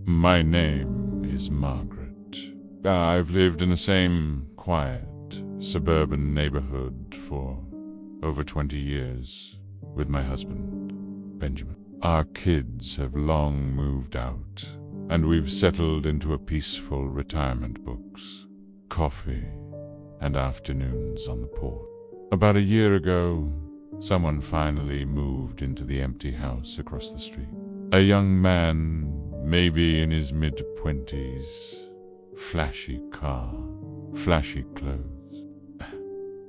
My name is Margaret. I've lived in the same quiet, suburban neighborhood for over 20 years with my husband, Benjamin. Our kids have long moved out, and we've settled into a peaceful retirement, books, coffee, and afternoons on the porch. About a year ago, someone finally moved into the empty house across the street. A young man, maybe in his mid-20s, flashy car, flashy clothes.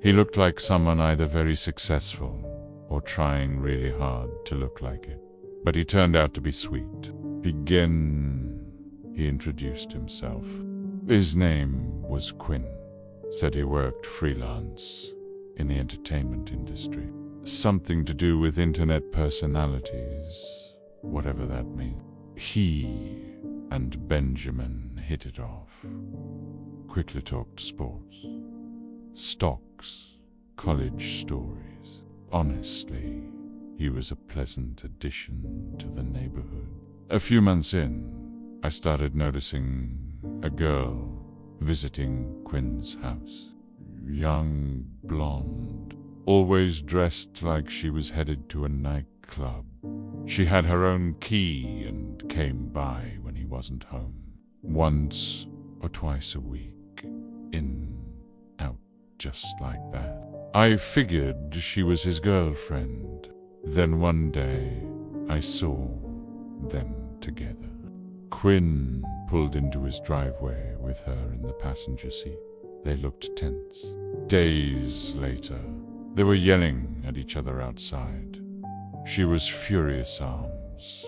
He looked like someone either very successful or trying really hard to look like it. But he turned out to be sweet. He introduced himself. His name was Quinn. Said he worked freelance in the entertainment industry. Something to do with internet personalities, whatever that means. He and Benjamin hit it off. Quickly talked sports, stocks, college stories. Honestly, he was a pleasant addition to the neighborhood. A few months in, I started noticing a girl visiting Quinn's house. Young, blonde, always dressed like she was headed to a nightclub. She had her own key and came by when he wasn't home. Once or twice a week, in, out, just like that. I figured she was his girlfriend. Then one day, I saw them together. Quinn pulled into his driveway with her in the passenger seat. They looked tense. Days later, they were yelling at each other outside. She was furious arms,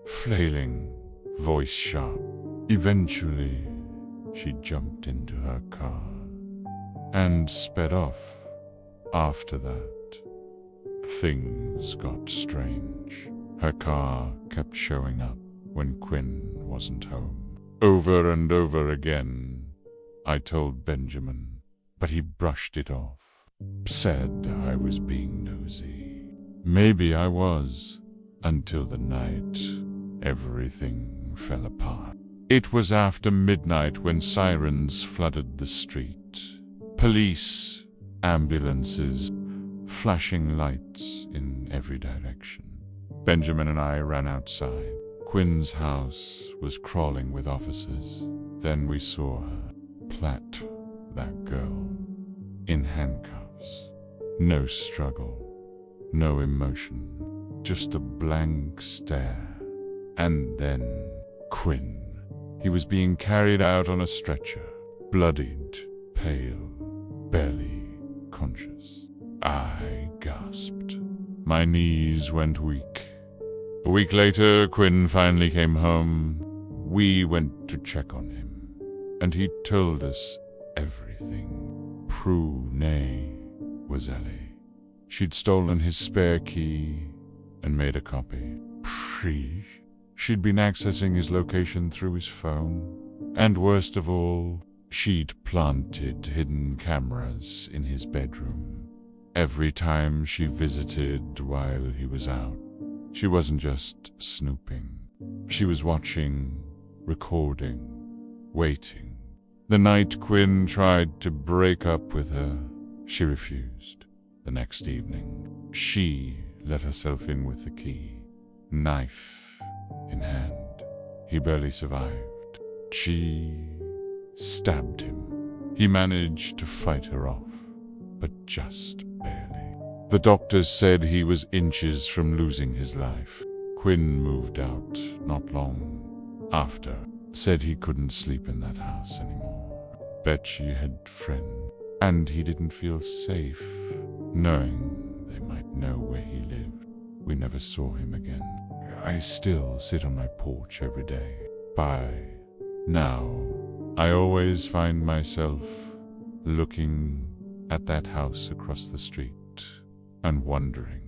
flailing, voice sharp. Eventually, she jumped into her car and sped off. After that, things got strange. Her car kept showing up when Quinn wasn't home. Over and over again, I told Benjamin, but he brushed it off. Said I was being nosy. Maybe I was, until the night everything fell apart. It was after midnight when sirens flooded the street. Police, ambulances, flashing lights in every direction. Benjamin and I ran outside. Quinn's house was crawling with officers. Then we saw her, Platt, that girl, in handcuffs. No struggle, no emotion, just a blank stare. And then Quinn. He was being carried out on a stretcher, bloodied, pale, barely conscious. I gasped. My knees went weak. A week later, Quinn finally came home. We went to check on him, and he told us everything. TrueNight was Ellie. She'd stolen his spare key and made a copy. She'd been accessing his location through his phone. And worst of all, she'd planted hidden cameras in his bedroom. Every time she visited while he was out, she wasn't just snooping. She was watching, recording, waiting. The night Quinn tried to break up with her, she refused. The next evening, she let herself in with the key, knife in hand. He barely survived. She stabbed him. He managed to fight her off, but just barely. The doctors said he was inches from losing his life. Quinn moved out not long after. Said he couldn't sleep in that house anymore. Bet she had friends. And he didn't feel safe, knowing they might know where he lived. We never saw him again. I still sit on my porch every day. By now, I always find myself looking at that house across the street and wondering,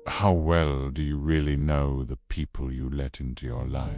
how well do you really know the people you let into your life?